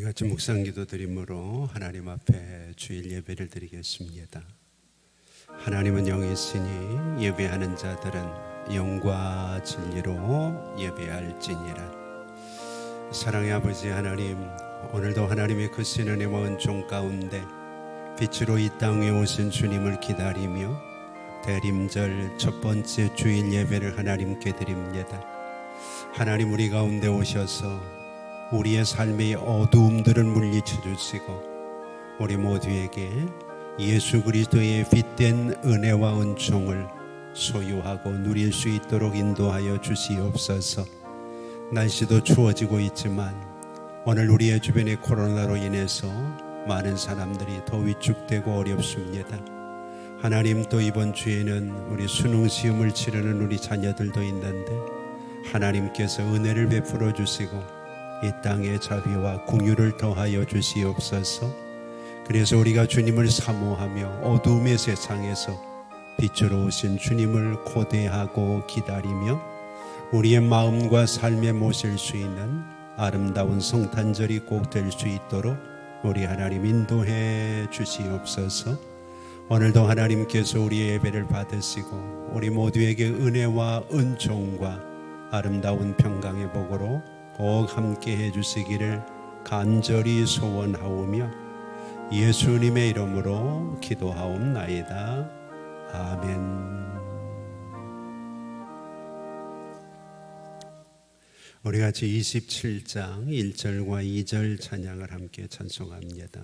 같이 묵상기도 드림으로 하나님 앞에 주일 예배를 드리겠습니다. 하나님은 영이시니 예배하는 자들은 영과 진리로 예배할지니라. 사랑의 아버지 하나님, 오늘도 하나님의 크신 은혜와 은총 가운데 빛으로 이 땅에 오신 주님을 기다리며 대림절 첫 번째 주일 예배를 하나님께 드립니다. 하나님, 우리 가운데 오셔서 우리의 삶의 어두움들을 물리쳐 주시고 우리 모두에게 예수 그리스도의 빛된 은혜와 은총을 소유하고 누릴 수 있도록 인도하여 주시옵소서. 날씨도 추워지고 있지만 오늘 우리의 주변의 코로나로 인해서 많은 사람들이 더 위축되고 어렵습니다. 하나님, 또 이번 주에는 우리 수능 시험을 치르는 우리 자녀들도 있는데 하나님께서 은혜를 베풀어 주시고 이 땅에 자비와 긍휼을 더하여 주시옵소서. 그래서 우리가 주님을 사모하며 어두움의 세상에서 빛으로 오신 주님을 고대하고 기다리며 우리의 마음과 삶에 모실 수 있는 아름다운 성탄절이 꼭 될 수 있도록 우리 하나님 인도해 주시옵소서. 오늘도 하나님께서 우리의 예배를 받으시고 우리 모두에게 은혜와 은총과 아름다운 평강의 복으로 꼭 함께 해주시기를 간절히 소원하오며 예수님의 이름으로 기도하옵나이다. 아멘. 우리 같이 27장 1절과 2절 찬양을 함께 찬송합니다.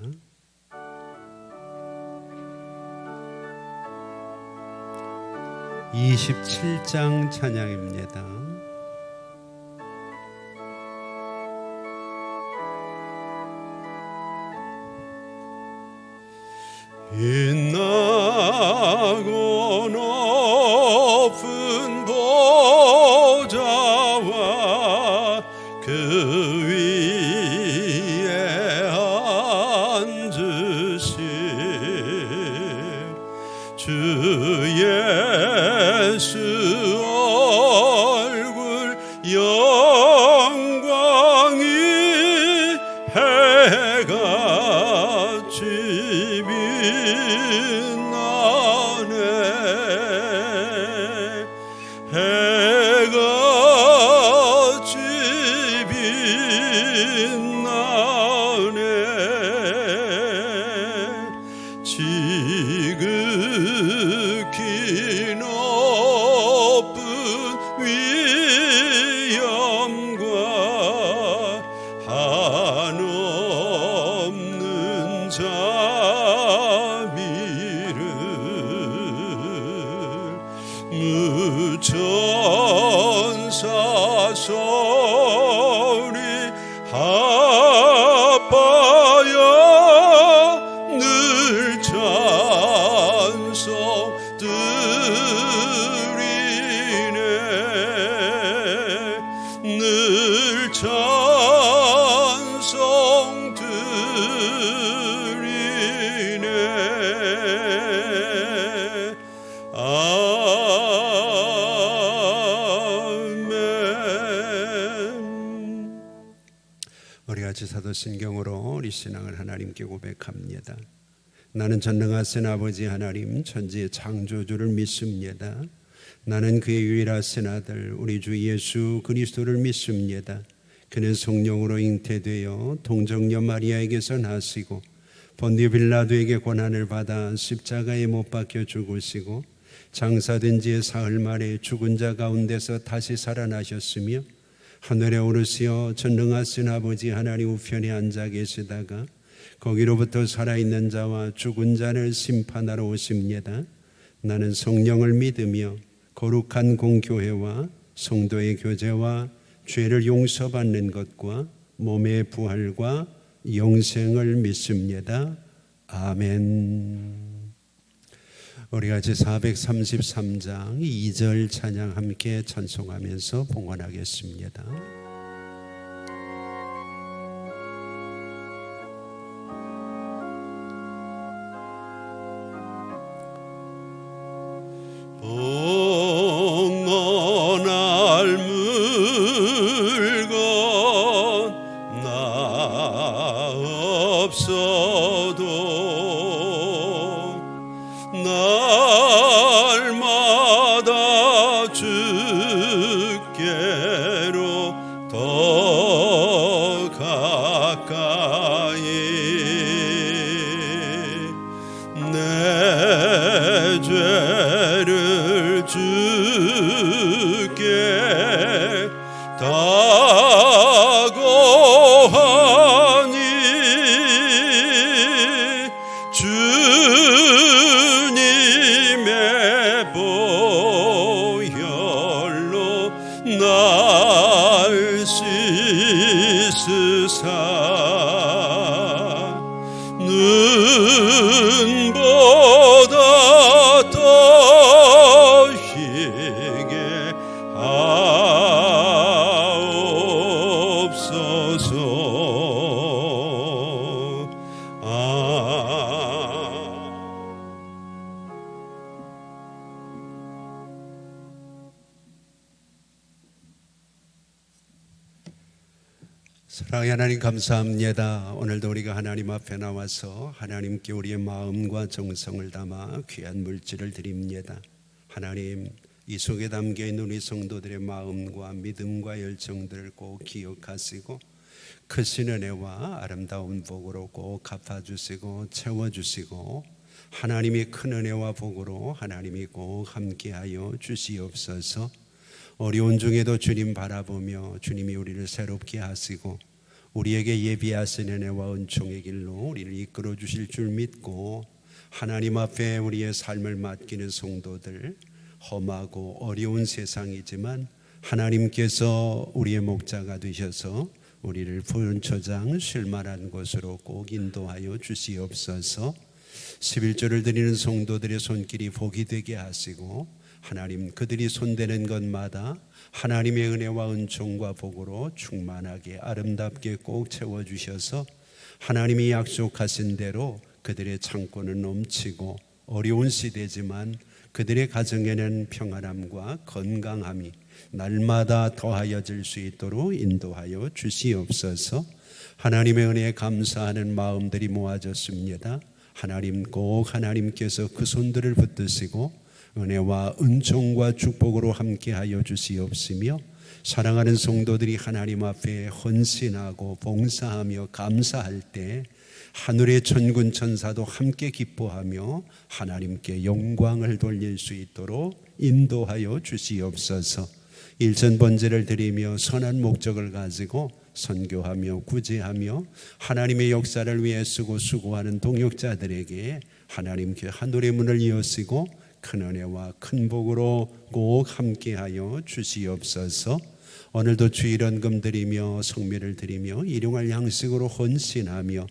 (27장) 찬양입니다. 빛나고 높은 보좌와 그 위에 앉으신 주 예수 얼굴 영광이 해같이 해같이 빛나네. 지극히 높은 위엄과 한없는 자비를 천사 소리 합하여 늘 찬송 드리네. 늘 찬송 드리네. 우리 같이 사도신경으로 우리 신앙을 하나님께 고백합니다. 나는 전능하신 아버지 하나님 천지의 창조주를 믿습니다. 나는 그의 유일하신 아들 우리 주 예수 그리스도를 믿습니다. 그는 성령으로 잉태되어 동정녀 마리아에게서 나시고 본디오 빌라도에게 고난을 받아 십자가에 못 박혀 죽으시고 장사된 지 사흘 만에 죽은 자 가운데서 다시 살아나셨으며 하늘에 오르시어 전능하신 아버지 하나님 우편에 앉아 계시다가 거기로부터 살아있는 자와 죽은 자를 심판하러 오십니다. 나는 성령을 믿으며 거룩한 공교회와 성도의 교제와 죄를 용서받는 것과 몸의 부활과 영생을 믿습니다. 아멘. 우리 같이 433장 2절 찬양 함께 찬송하면서 봉헌하겠습니다. 봉헌할 물건 나 없어도 날마다 주께로 더 가까이 내 죄를 주께 다고하니 주님의 보혈로 날 씻으사 눈보다 더 희게 하옵소서. 사랑의 하나님 감사합니다. 오늘도 우리가 하나님 앞에 나와서 하나님께 우리의 마음과 정성을 담아 귀한 물질을 드립니다. 하나님, 이 속에 담겨있는 우리 성도들의 마음과 믿음과 열정들을 꼭 기억하시고 크신 은혜와 아름다운 복으로 꼭 갚아주시고 채워주시고 하나님의 큰 은혜와 복으로 하나님이 꼭 함께하여 주시옵소서. 어려운 중에도 주님 바라보며 주님이 우리를 새롭게 하시고 우리에게 예비하신 은혜와 은총의 길로 우리를 이끌어 주실 줄 믿고 하나님 앞에 우리의 삶을 맡기는 성도들, 험하고 어려운 세상이지만 하나님께서 우리의 목자가 되셔서 우리를 분초장 쉴만한 곳으로 꼭 인도하여 주시옵소서. 11조를 드리는 성도들의 손길이 복이 되게 하시고 하나님, 그들이 손대는 것마다 하나님의 은혜와 은총과 복으로 충만하게 아름답게 꼭 채워주셔서 하나님이 약속하신 대로 그들의 창고는 넘치고 어려운 시대지만 그들의 가정에는 평안함과 건강함이 날마다 더하여질 수 있도록 인도하여 주시옵소서. 하나님의 은혜에 감사하는 마음들이 모아졌습니다. 하나님, 꼭 하나님께서 그 손들을 붙드시고 은혜와 은총과 축복으로 함께하여 주시옵시며 사랑하는 성도들이 하나님 앞에 헌신하고 봉사하며 감사할 때 하늘의 천군 천사도 함께 기뻐하며 하나님께 영광을 돌릴 수 있도록 인도하여 주시옵소서. 일천번제를 드리며 선한 목적을 가지고 선교하며 구제하며 하나님의 역사를 위해 쓰고 수고하는 동역자들에게 하나님께 하늘의 문을 여시고 큰 은혜와 큰 복으로 꼭 함께하여 주시옵소서. 오늘도 주일헌금 드리며 성례를 드리며 일용할 양식으로 헌신하며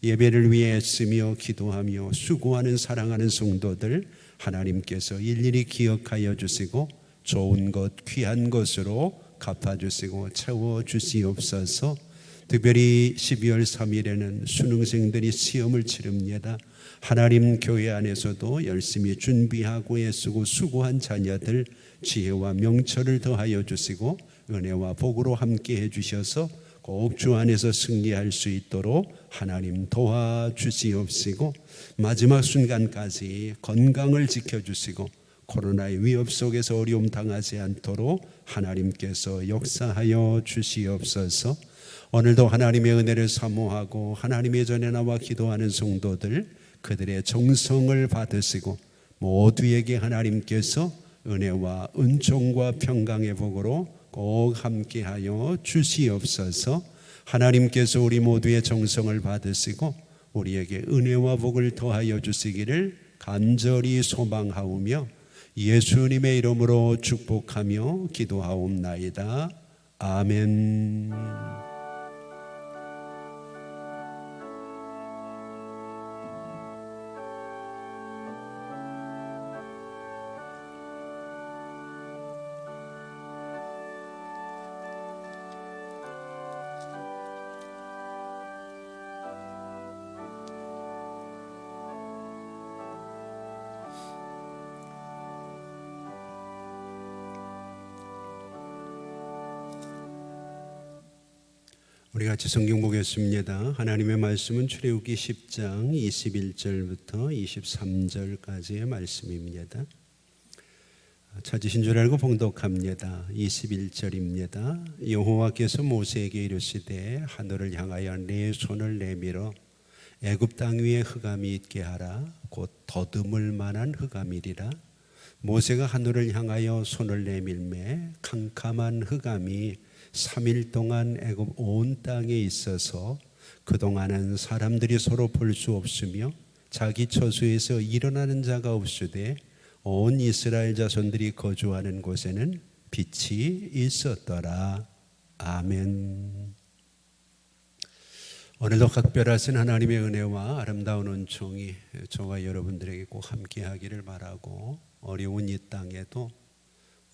예배를 위해 애쓰며 기도하며 수고하는 사랑하는 성도들 하나님께서 일일이 기억하여 주시고 좋은 것 귀한 것으로 갚아주시고 채워주시옵소서. 특별히 12월 3일에는 수능생들이 시험을 치릅니다. 하나님, 교회 안에서도 열심히 준비하고 애쓰고 수고한 자녀들 지혜와 명철을 더하여 주시고 은혜와 복으로 함께 해주셔서 꼭 주 안에서 승리할 수 있도록 하나님 도와주시옵시고 마지막 순간까지 건강을 지켜주시고 코로나의 위협 속에서 어려움 당하지 않도록 하나님께서 역사하여 주시옵소서. 오늘도 하나님의 은혜를 사모하고 하나님의 전에 나와 기도하는 성도들 그들의 정성을 받으시고 모두에게 하나님께서 은혜와 은총과 평강의 복으로 꼭 함께하여 주시옵소서. 하나님께서 우리 모두의 정성을 받으시고 우리에게 은혜와 복을 더하여 주시기를 간절히 소망하오며 예수님의 이름으로 축복하며 기도하옵나이다. 아멘. 우리 같이 성경 보겠습니다. 하나님의 말씀은 출애굽기 10장 21절부터 23절까지의 말씀입니다. 찾으신 줄 알고 봉독합니다. 21절입니다. 여호와께서 모세에게 이르시되 하늘을 향하여 내 손을 내밀어 애굽 땅 위에 흑암이 있게 하라. 곧 더듬을 만한 흑암이리라. 모세가 하늘을 향하여 손을 내밀매 캄캄한 흑암이 3일 동안 애굽 온 땅에 있어서 그동안은 사람들이 서로 볼 수 없으며 자기 처소에서 일어나는 자가 없으되 온 이스라엘 자손들이 거주하는 곳에는 빛이 있었더라. 아멘. 오늘도 각별하신 하나님의 은혜와 아름다운 은총이 저와 여러분들에게 꼭 함께하기를 바라고, 어려운 이 땅에도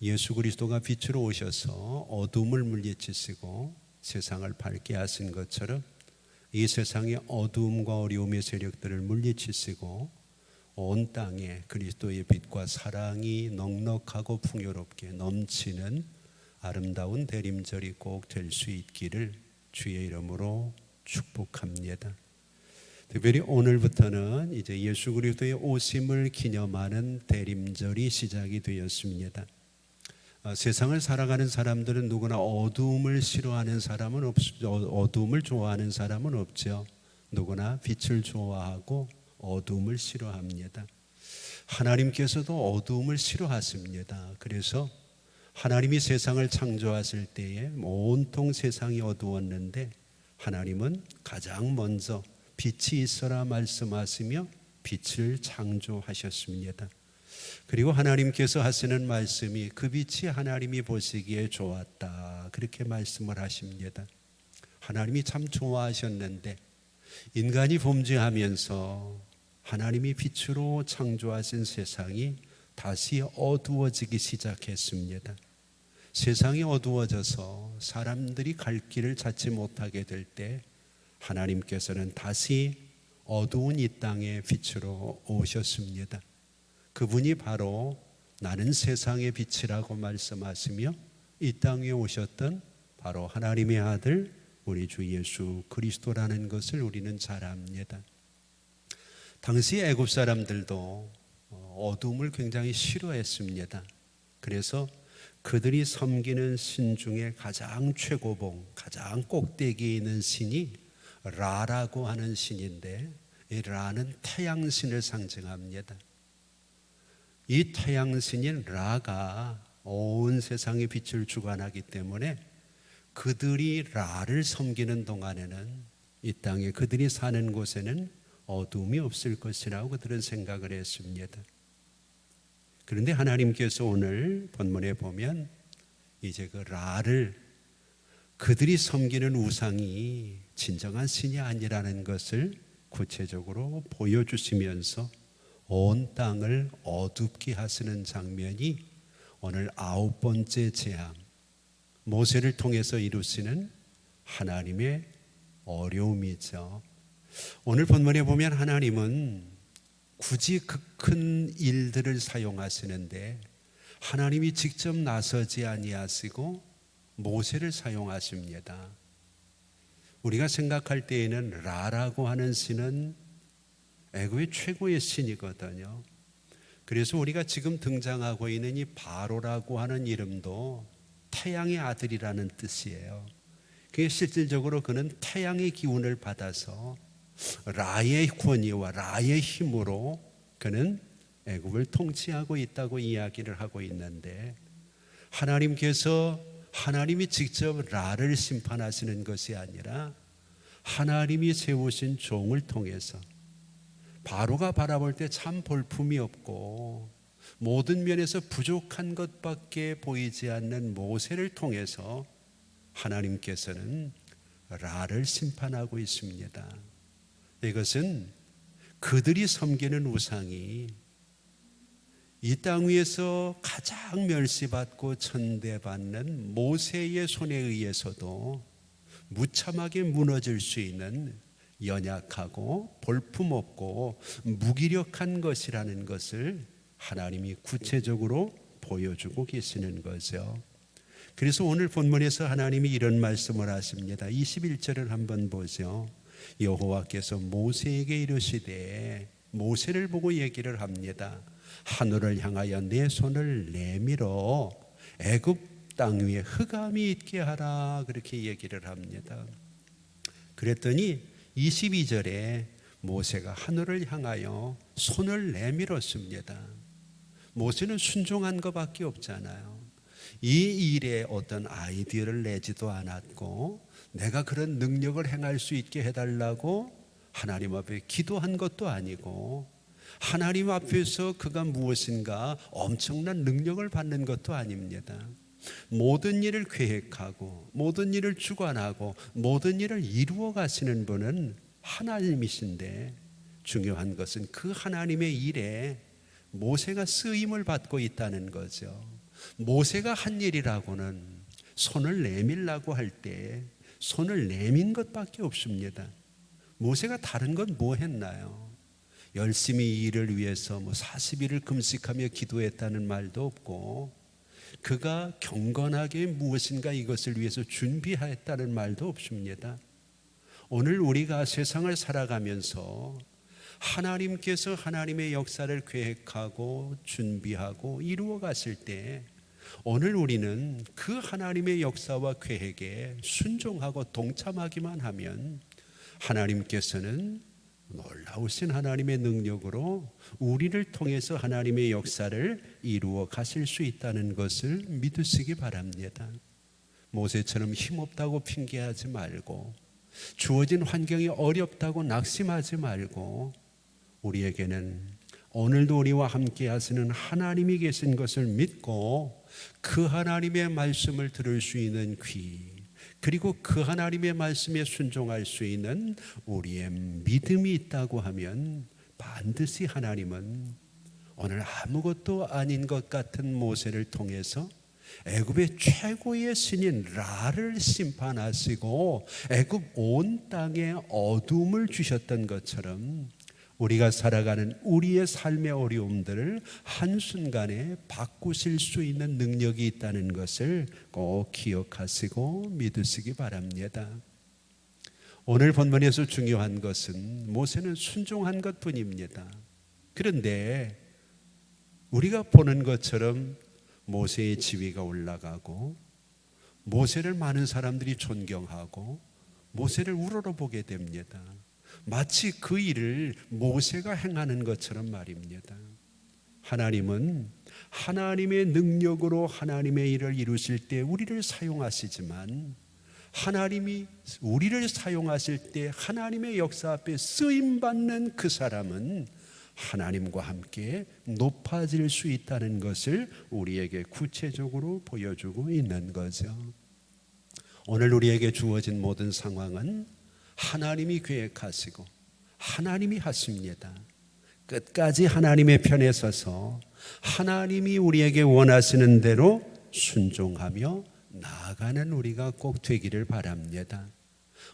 예수 그리스도가 빛으로 오셔서 어둠을 물리치시고 세상을 밝게 하신 것처럼 이 세상의 어둠과 어려움의 세력들을 물리치시고 온 땅에 그리스도의 빛과 사랑이 넉넉하고 풍요롭게 넘치는 아름다운 대림절이 꼭 될 수 있기를 주의 이름으로 축복합니다. 특별히 오늘부터는 이제 예수 그리스도의 오심을 기념하는 대림절이 시작이 되었습니다. 세상을 살아가는 사람들은 누구나 어두움을 싫어하는 사람은 어두움을 좋아하는 사람은 없죠. 누구나 빛을 좋아하고 어두움을 싫어합니다. 하나님께서도 어두움을 싫어하십니다. 그래서 하나님이 세상을 창조하실 때에 온통 세상이 어두웠는데 하나님은 가장 먼저 빛이 있어라 말씀하시며 빛을 창조하셨습니다. 그리고 하나님께서 하시는 말씀이 그 빛이 하나님이 보시기에 좋았다, 그렇게 말씀을 하십니다. 하나님이 참 좋아하셨는데 인간이 범죄하면서 하나님이 빛으로 창조하신 세상이 다시 어두워지기 시작했습니다. 세상이 어두워져서 사람들이 갈 길을 찾지 못하게 될 때 하나님께서는 다시 어두운 이 땅에 빛으로 오셨습니다. 그분이 바로 나는 세상의 빛이라고 말씀하시며 이 땅에 오셨던 바로 하나님의 아들 우리 주 예수 그리스도라는 것을 우리는 잘 압니다. 당시 애굽 사람들도 어둠을 굉장히 싫어했습니다. 그래서 그들이 섬기는 신 중에 가장 최고봉, 가장 꼭대기에 있는 신이 라라고 하는 신인데, 이 라는 태양신을 상징합니다. 이 태양신인 라가 온 세상에 빛을 주관하기 때문에 그들이 라를 섬기는 동안에는 이 땅에 그들이 사는 곳에는 어둠이 없을 것이라고 그들은 생각을 했습니다. 그런데 하나님께서 오늘 본문에 보면 이제 그 라를, 그들이 섬기는 우상이 진정한 신이 아니라는 것을 구체적으로 보여주시면서 온 땅을 어둡게 하시는 장면이 오늘 9번째 재앙, 모세를 통해서 이루시는 하나님의 어려움이죠. 오늘 본문에 보면 하나님은 굳이 그 큰 일들을 사용하시는데 하나님이 직접 나서지 아니하시고 모세를 사용하십니다. 우리가 생각할 때에는 라라고 하는 신은 애굽의 최고의 신이거든요. 그래서 우리가 지금 등장하고 있는 이 바로라고 하는 이름도 태양의 아들이라는 뜻이에요. 그게 실질적으로 그는 태양의 기운을 받아서 라의 권위와 라의 힘으로 그는 애굽을 통치하고 있다고 이야기를 하고 있는데, 하나님이 직접 라를 심판하시는 것이 아니라 하나님이 세우신 종을 통해서, 바로가 바라볼 때 참 볼품이 없고 모든 면에서 부족한 것밖에 보이지 않는 모세를 통해서 하나님께서는 라를 심판하고 있습니다. 이것은 그들이 섬기는 우상이 이 땅 위에서 가장 멸시받고 천대받는 모세의 손에 의해서도 무참하게 무너질 수 있는 연약하고 볼품없고 무기력한 것이라는 것을 하나님이 구체적으로 보여주고 계시는 거죠. 그래서 오늘 본문에서 하나님이 이런 말씀을 하십니다. 21절을 한번 보죠. 여호와께서 모세에게 이르시되, 모세를 보고 얘기를 합니다. 하늘을 향하여 내 손을 내밀어 애굽 땅 위에 흑암이 있게 하라, 그렇게 얘기를 합니다. 그랬더니 22절에 모세가 하늘을 향하여 손을 내밀었습니다. 모세는 순종한 것밖에 없잖아요. 이 일에 어떤 아이디어를 내지도 않았고, 내가 그런 능력을 행할 수 있게 해달라고 하나님 앞에 기도한 것도 아니고, 하나님 앞에서 그가 무엇인가 엄청난 능력을 받는 것도 아닙니다. 모든 일을 계획하고 모든 일을 주관하고 모든 일을 이루어 가시는 분은 하나님이신데, 중요한 것은 그 하나님의 일에 모세가 쓰임을 받고 있다는 거죠. 모세가 한 일이라고는 손을 내밀라고 할 때 손을 내민 것밖에 없습니다. 모세가 다른 건 뭐 했나요? 열심히 이 일을 위해서 40일을 금식하며 기도했다는 말도 없고, 그가 경건하게 무엇인가 이것을 위해서 준비했다는 말도 없습니다. 오늘 우리가 세상을 살아가면서 하나님께서 하나님의 역사를 계획하고 준비하고 이루어 가실 때, 오늘 우리는 그 하나님의 역사와 계획에 순종하고 동참하기만 하면 하나님께서는 놀라우신 하나님의 능력으로 우리를 통해서 하나님의 역사를 이루어 가실 수 있다는 것을 믿으시기 바랍니다. 모세처럼 힘없다고 핑계하지 말고, 주어진 환경이 어렵다고 낙심하지 말고, 우리에게는 오늘도 우리와 함께 하시는 하나님이 계신 것을 믿고 그 하나님의 말씀을 들을 수 있는 귀, 그리고 그 하나님의 말씀에 순종할 수 있는 우리의 믿음이 있다고 하면, 반드시 하나님은 오늘 아무것도 아닌 것 같은 모세를 통해서 애굽의 최고의 신인 라를 심판하시고 애굽 온 땅에 어둠을 주셨던 것처럼, 우리가 살아가는 우리의 삶의 어려움들을 한순간에 바꾸실 수 있는 능력이 있다는 것을 꼭 기억하시고 믿으시기 바랍니다. 오늘 본문에서 중요한 것은 모세는 순종한 것뿐입니다. 그런데 우리가 보는 것처럼 모세의 지위가 올라가고 모세를 많은 사람들이 존경하고 모세를 우러러보게 됩니다. 마치 그 일을 모세가 행하는 것처럼 말입니다. 하나님은 하나님의 능력으로 하나님의 일을 이루실 때 우리를 사용하시지만, 하나님이 우리를 사용하실 때 하나님의 역사 앞에 쓰임받는 그 사람은 하나님과 함께 높아질 수 있다는 것을 우리에게 구체적으로 보여주고 있는 거죠. 오늘 우리에게 주어진 모든 상황은 하나님이 계획하시고 하나님이 하십니다. 끝까지 하나님의 편에 서서 하나님이 우리에게 원하시는 대로 순종하며 나아가는 우리가 꼭 되기를 바랍니다.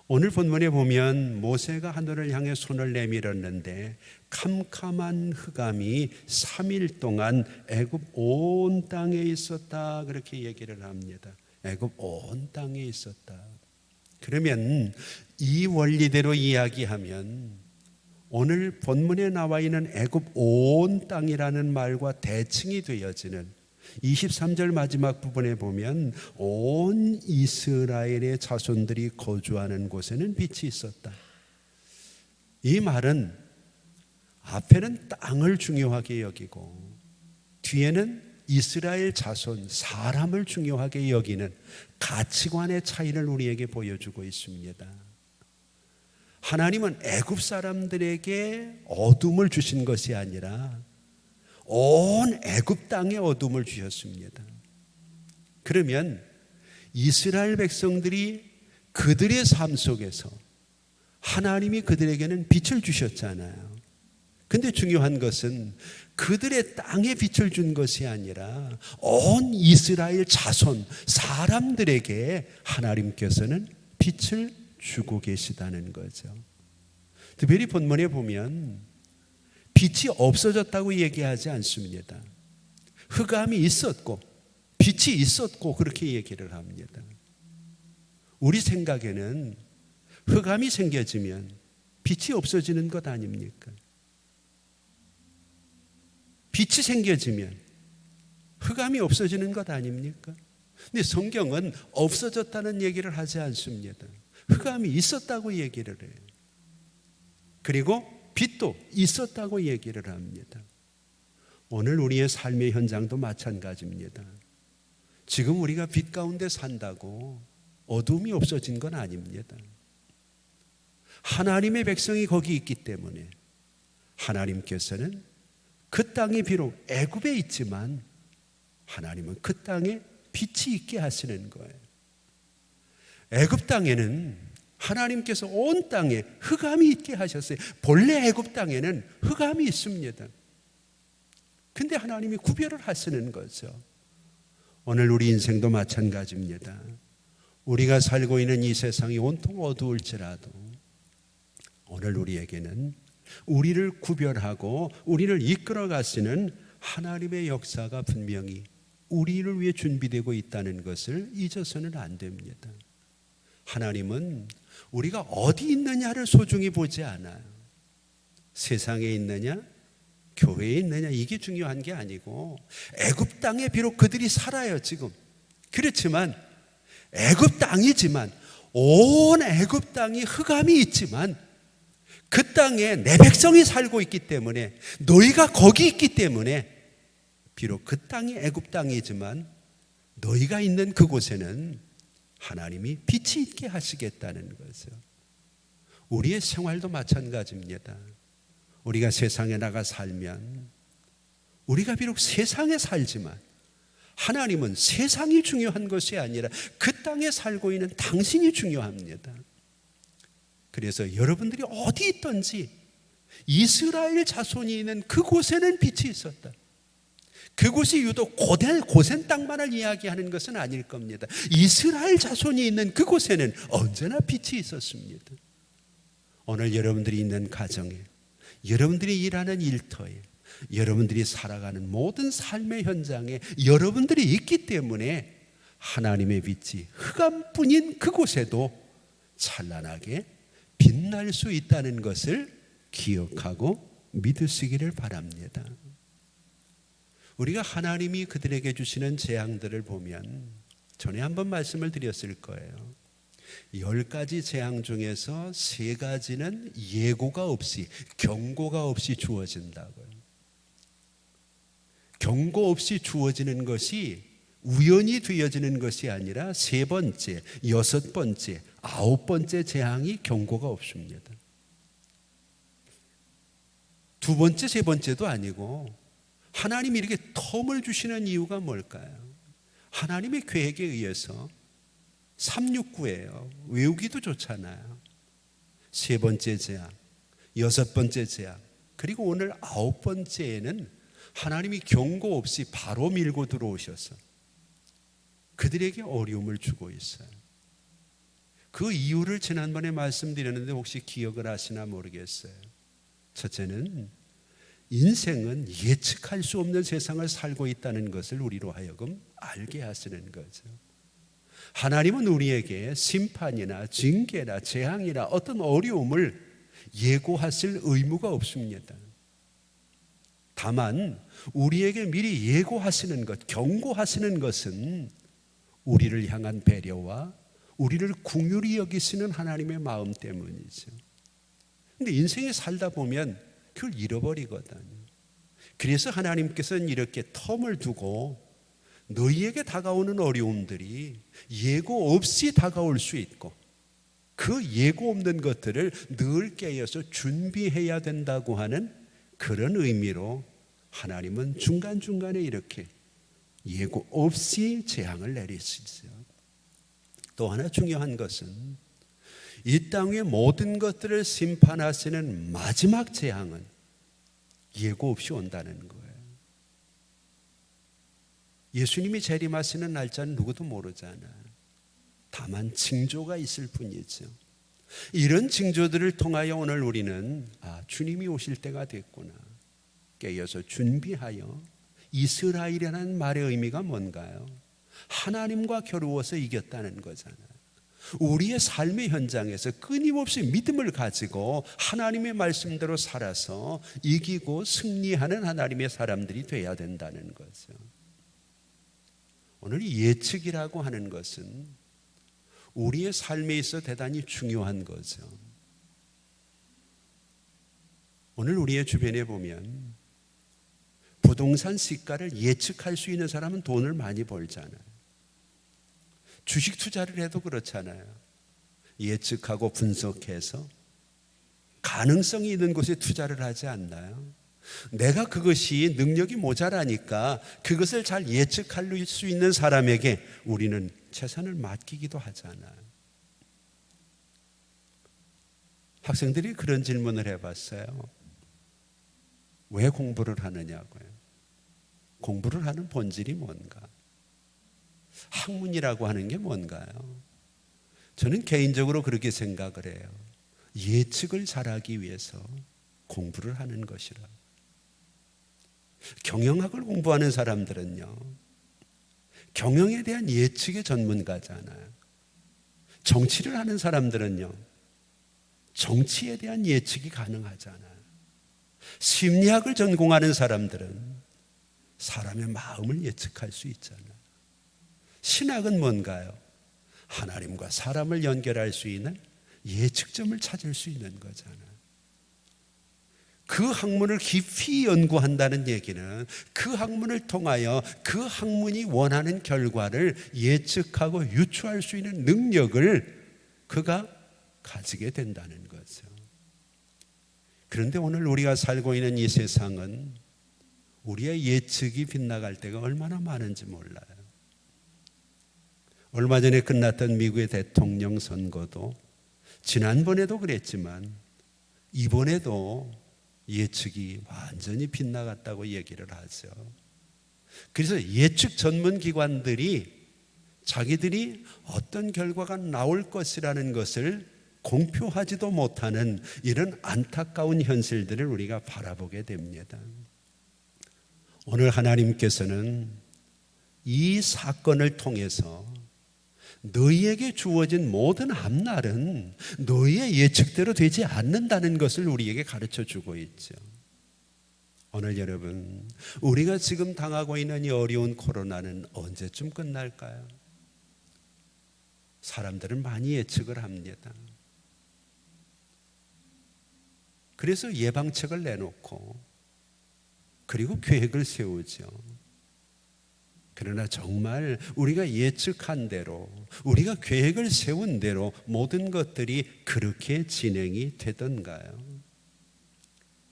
오늘 본문에 보면 모세가 하늘을 향해 손을 내밀었는데 캄캄한 흑암이 3일 동안 애굽 온 땅에 있었다, 그렇게 얘기를 합니다. 애굽 온 땅에 있었다. 그러면 이 원리대로 이야기하면 오늘 본문에 나와 있는 애굽 온 땅이라는 말과 대칭이 되어지는 23절 마지막 부분에 보면 온 이스라엘의 자손들이 거주하는 곳에는 빛이 있었다. 이 말은 앞에는 땅을 중요하게 여기고 뒤에는 이스라엘 자손, 사람을 중요하게 여기는 가치관의 차이를 우리에게 보여주고 있습니다. 하나님은 애굽 사람들에게 어둠을 주신 것이 아니라 온 애굽 땅에 어둠을 주셨습니다. 그러면 이스라엘 백성들이 그들의 삶 속에서 하나님이 그들에게는 빛을 주셨잖아요. 근데 중요한 것은 그들의 땅에 빛을 준 것이 아니라 온 이스라엘 자손, 사람들에게 하나님께서는 빛을 주고 계시다는 거죠. 특별히 본문에 보면 빛이 없어졌다고 얘기하지 않습니다. 흑암이 있었고 빛이 있었고 그렇게 얘기를 합니다. 우리 생각에는 흑암이 생겨지면 빛이 없어지는 것 아닙니까? 빛이 생겨지면 흑암이 없어지는 것 아닙니까? 근데 성경은 없어졌다는 얘기를 하지 않습니다. 흑암이 있었다고 얘기를 해요. 그리고 빛도 있었다고 얘기를 합니다. 오늘 우리의 삶의 현장도 마찬가지입니다. 지금 우리가 빛 가운데 산다고 어둠이 없어진 건 아닙니다. 하나님의 백성이 거기 있기 때문에 하나님께서는 그 땅이 비록 애굽에 있지만 하나님은 그 땅에 빛이 있게 하시는 거예요. 애굽 땅에는 하나님께서 온 땅에 흑암이 있게 하셨어요. 본래 애굽 땅에는 흑암이 있습니다. 근데 하나님이 구별을 하시는 거죠. 오늘 우리 인생도 마찬가지입니다. 우리가 살고 있는 이 세상이 온통 어두울지라도 오늘 우리에게는 우리를 구별하고 우리를 이끌어 가시는 하나님의 역사가 분명히 우리를 위해 준비되고 있다는 것을 잊어서는 안 됩니다. 하나님은 우리가 어디 있느냐를 소중히 보지 않아요. 세상에 있느냐, 교회에 있느냐, 이게 중요한 게 아니고 애굽 땅에 비록 그들이 살아요 지금. 그렇지만 애굽 땅이지만 온 애굽 땅이 흑암이 있지만 그 땅에 내 백성이 살고 있기 때문에 너희가 거기 있기 때문에 비록 그 땅이 애굽 땅이지만 너희가 있는 그곳에는 하나님이 빛이 있게 하시겠다는 거죠. 우리의 생활도 마찬가지입니다. 우리가 세상에 나가 살면 우리가 비록 세상에 살지만 하나님은 세상이 중요한 것이 아니라 그 땅에 살고 있는 당신이 중요합니다. 그래서 여러분들이 어디 있든지 이스라엘 자손이 있는 그곳에는 빛이 있었다. 그곳이 유독 고센 땅만을 이야기하는 것은 아닐 겁니다. 이스라엘 자손이 있는 그곳에는 언제나 빛이 있었습니다. 오늘 여러분들이 있는 가정에, 여러분들이 일하는 일터에, 여러분들이 살아가는 모든 삶의 현장에 여러분들이 있기 때문에 하나님의 빛이 흑암뿐인 그곳에도 찬란하게 빛날 수 있다는 것을 기억하고 믿으시기를 바랍니다. 우리가 하나님이 그들에게 주시는 재앙들을 보면 전에 한번 말씀을 드렸을 거예요. 10가지 재앙 중에서 3가지는 예고가 없이, 경고가 없이 주어진다고요. 경고 없이 주어지는 것이 우연히 되어지는 것이 아니라 3번째, 6번째, 9번째 재앙이 경고가 없습니다. 2번째, 3번째도 아니고 하나님이 이렇게 텀을 주시는 이유가 뭘까요? 하나님의 계획에 의해서 369예요. 외우기도 좋잖아요. 3번째 재앙, 6번째 재앙, 그리고 오늘 9번째에는 하나님이 경고 없이 바로 밀고 들어오셔서 그들에게 어려움을 주고 있어요. 그 이유를 지난번에 말씀드렸는데 혹시 기억을 하시나 모르겠어요. 첫째는 인생은 예측할 수 없는 세상을 살고 있다는 것을 우리로 하여금 알게 하시는 거죠. 하나님은 우리에게 심판이나 징계나 재앙이나 어떤 어려움을 예고하실 의무가 없습니다. 다만 우리에게 미리 예고하시는 것, 경고하시는 것은 우리를 향한 배려와 우리를 긍휼히 여기시는 하나님의 마음 때문이죠. 그런데 인생에 살다 보면 그걸 잃어버리거든요. 그래서 하나님께서는 이렇게 텀을 두고 너희에게 다가오는 어려움들이 예고 없이 다가올 수 있고 그 예고 없는 것들을 늘 깨어서 준비해야 된다고 하는 그런 의미로 하나님은 중간중간에 이렇게 예고 없이 재앙을 내리시죠. 또 하나 중요한 것은 이 땅의 모든 것들을 심판하시는 마지막 재앙은 예고 없이 온다는 거예요. 예수님이 재림하시는 날짜는 누구도 모르잖아요. 다만 징조가 있을 뿐이죠. 이런 징조들을 통하여 오늘 우리는 주님이 오실 때가 됐구나 깨어서 준비하여 이스라엘이라는 말의 의미가 뭔가요? 하나님과 겨루어서 이겼다는 거잖아요. 우리의 삶의 현장에서 끊임없이 믿음을 가지고 하나님의 말씀대로 살아서 이기고 승리하는 하나님의 사람들이 되어야 된다는 거죠. 오늘 예측이라고 하는 것은 우리의 삶에 있어 대단히 중요한 거죠. 오늘 우리의 주변에 보면 부동산 시가를 예측할 수 있는 사람은 돈을 많이 벌잖아요. 주식 투자를 해도 그렇잖아요. 예측하고 분석해서 가능성이 있는 곳에 투자를 하지 않나요? 내가 그것이 능력이 모자라니까 그것을 잘 예측할 수 있는 사람에게 우리는 재산을 맡기기도 하잖아요. 학생들이 그런 질문을 해봤어요. 왜 공부를 하느냐고요. 공부를 하는 본질이 뭔가? 학문이라고 하는 게 뭔가요? 저는 개인적으로 그렇게 생각을 해요. 예측을 잘하기 위해서 공부를 하는 것이라. 경영학을 공부하는 사람들은요, 경영에 대한 예측의 전문가잖아요. 정치를 하는 사람들은요, 정치에 대한 예측이 가능하잖아요. 심리학을 전공하는 사람들은 사람의 마음을 예측할 수 있잖아요. 신학은 뭔가요? 하나님과 사람을 연결할 수 있는 예측점을 찾을 수 있는 거잖아요. 그 학문을 깊이 연구한다는 얘기는 그 학문을 통하여 그 학문이 원하는 결과를 예측하고 유추할 수 있는 능력을 그가 가지게 된다는 거죠. 그런데 오늘 우리가 살고 있는 이 세상은 우리의 예측이 빗나갈 때가 얼마나 많은지 몰라요. 얼마 전에 끝났던 미국의 대통령 선거도 지난번에도 그랬지만 이번에도 예측이 완전히 빗나갔다고 얘기를 하죠. 그래서 예측 전문 기관들이 자기들이 어떤 결과가 나올 것이라는 것을 공표하지도 못하는 이런 안타까운 현실들을 우리가 바라보게 됩니다. 오늘 하나님께서는 이 사건을 통해서 너희에게 주어진 모든 앞날은 너희의 예측대로 되지 않는다는 것을 우리에게 가르쳐 주고 있죠. 오늘 여러분, 우리가 지금 당하고 있는 이 어려운 코로나는 언제쯤 끝날까요? 사람들은 많이 예측을 합니다. 그래서 예방책을 내놓고 그리고 계획을 세우죠. 그러나 정말 우리가 예측한 대로, 우리가 계획을 세운 대로 모든 것들이 그렇게 진행이 되던가요?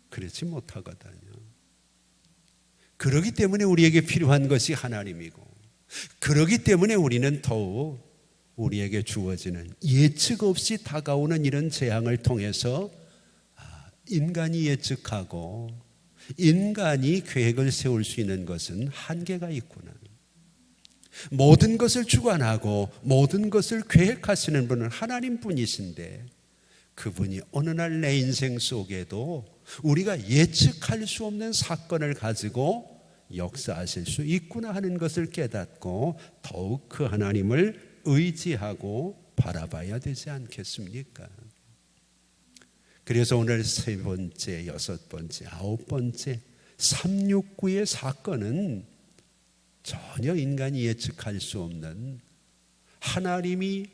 그렇지 못하거든요. 그렇기 때문에 우리에게 필요한 것이 하나님이고, 그렇기 때문에 우리는 더욱 우리에게 주어지는 예측 없이 다가오는 이런 재앙을 통해서 인간이 예측하고 인간이 계획을 세울 수 있는 것은 한계가 있구나. 모든 것을 주관하고 모든 것을 계획하시는 분은 하나님뿐이신데 그분이 어느 날 내 인생 속에도 우리가 예측할 수 없는 사건을 가지고 역사하실 수 있구나 하는 것을 깨닫고 더욱 그 하나님을 의지하고 바라봐야 되지 않겠습니까? 그래서 오늘 세 번째, 여섯 번째, 아홉 번째 369의 사건은 전혀 인간이 예측할 수 없는 하나님이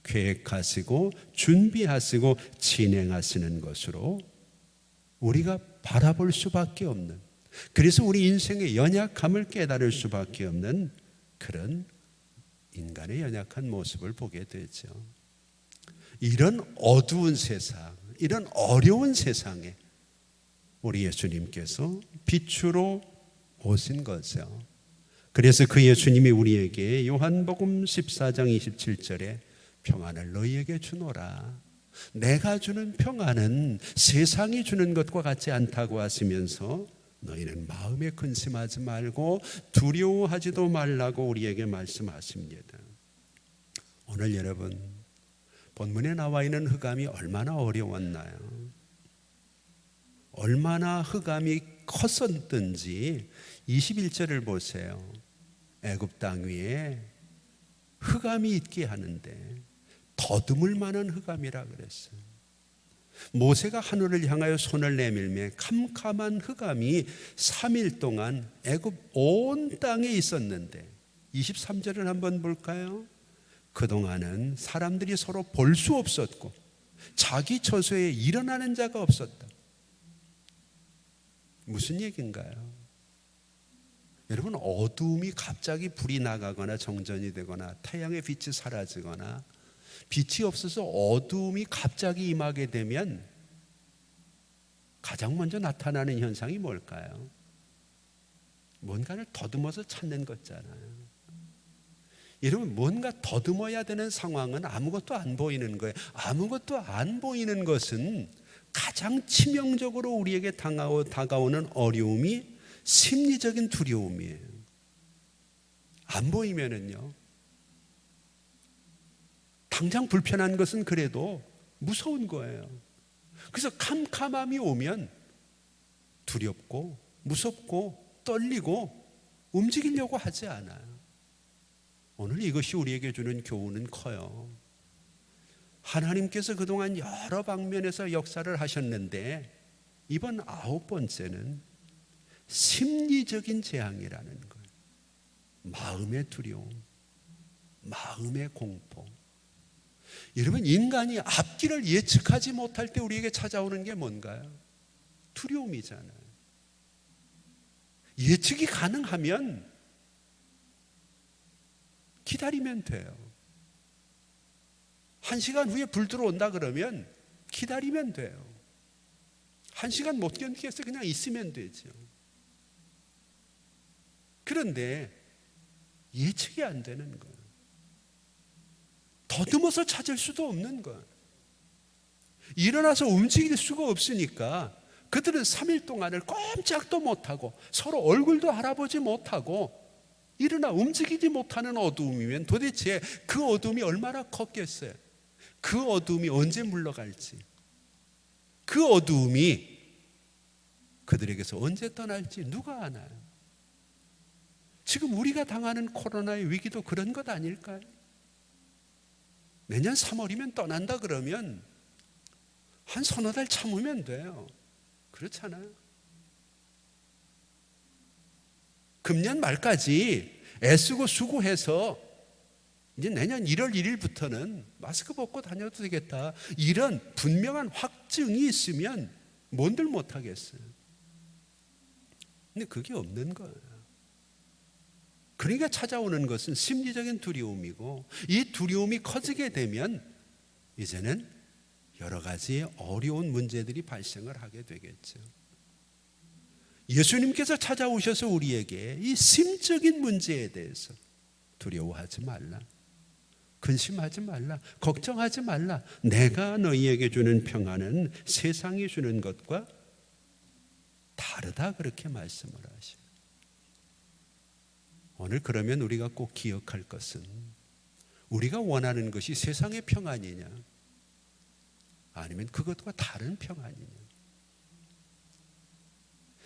계획하시고 준비하시고 진행하시는 것으로 우리가 바라볼 수밖에 없는, 그래서 우리 인생의 연약함을 깨달을 수밖에 없는 그런 인간의 연약한 모습을 보게 되죠. 이런 어두운 세상, 이런 어려운 세상에 우리 예수님께서 빛으로 오신 거죠. 그래서 그 예수님이 우리에게 요한복음 14장 27절에 평안을 너희에게 주노라, 내가 주는 평안은 세상이 주는 것과 같지 않다고 하시면서 너희는 마음에 근심하지 말고 두려워하지도 말라고 우리에게 말씀하십니다. 오늘 여러분, 본문에 나와 있는 흑암이 얼마나 어려웠나요? 얼마나 흑암이 컸었든지 21절을 보세요. 애굽 땅 위에 흑암이 있게 하는데 더듬을 만한 흑암이라 그랬어요. 모세가 하늘을 향하여 손을 내밀매 캄캄한 흑암이 3일 동안 애굽 온 땅에 있었는데 23절을 한번 볼까요? 그동안은 사람들이 서로 볼 수 없었고 자기 처소에 일어나는 자가 없었다. 무슨 얘기인가요? 여러분, 어두움이 갑자기 불이 나가거나 정전이 되거나 태양의 빛이 사라지거나 빛이 없어서 어두움이 갑자기 임하게 되면 가장 먼저 나타나는 현상이 뭘까요? 뭔가를 더듬어서 찾는 거잖아요. 여러분, 뭔가 더듬어야 되는 상황은 아무것도 안 보이는 거예요. 아무것도 안 보이는 것은 가장 치명적으로 우리에게 다가오는 어려움이 심리적인 두려움이에요. 안 보이면은요, 당장 불편한 것은 그래도 무서운 거예요. 그래서 캄캄함이 오면 두렵고 무섭고 떨리고 움직이려고 하지 않아요. 오늘 이것이 우리에게 주는 교훈은 커요. 하나님께서 그동안 여러 방면에서 역사를 하셨는데 이번 9번째는 심리적인 재앙이라는 거예요. 마음의 두려움, 마음의 공포. 여러분, 인간이 앞길을 예측하지 못할 때 우리에게 찾아오는 게 뭔가요? 두려움이잖아요. 예측이 가능하면 기다리면 돼요. 1시간 후에 불 들어온다 그러면 기다리면 돼요. 1시간 못 견디겠어요. 그냥 있으면 되죠. 그런데 예측이 안 되는 거예요. 더듬어서 찾을 수도 없는 거예요. 일어나서 움직일 수가 없으니까 그들은 3일 동안을 꼼짝도 못하고 서로 얼굴도 알아보지 못하고 일어나 움직이지 못하는 어두움이면 도대체 그 어두움이 얼마나 컸겠어요. 그 어두움이 언제 물러갈지, 그 어두움이 그들에게서 언제 떠날지 누가 아나요? 지금 우리가 당하는 코로나의 위기도 그런 것 아닐까요? 내년 3월이면 떠난다 그러면 한 서너 달 참으면 돼요. 그렇잖아요. 금년 말까지 애쓰고 수고해서 이제 내년 1월 1일부터는 마스크 벗고 다녀도 되겠다, 이런 분명한 확증이 있으면 뭔들 못하겠어요. 근데 그게 없는 거예요. 그러니까 찾아오는 것은 심리적인 두려움이고, 이 두려움이 커지게 되면 이제는 여러 가지 어려운 문제들이 발생을 하게 되겠죠. 예수님께서 찾아오셔서 우리에게 이 심적인 문제에 대해서 두려워하지 말라, 근심하지 말라, 걱정하지 말라, 내가 너희에게 주는 평안은 세상이 주는 것과 다르다, 그렇게 말씀을 하십니다. 오늘 그러면 우리가 꼭 기억할 것은, 우리가 원하는 것이 세상의 평안이냐 아니면 그것과 다른 평안이냐.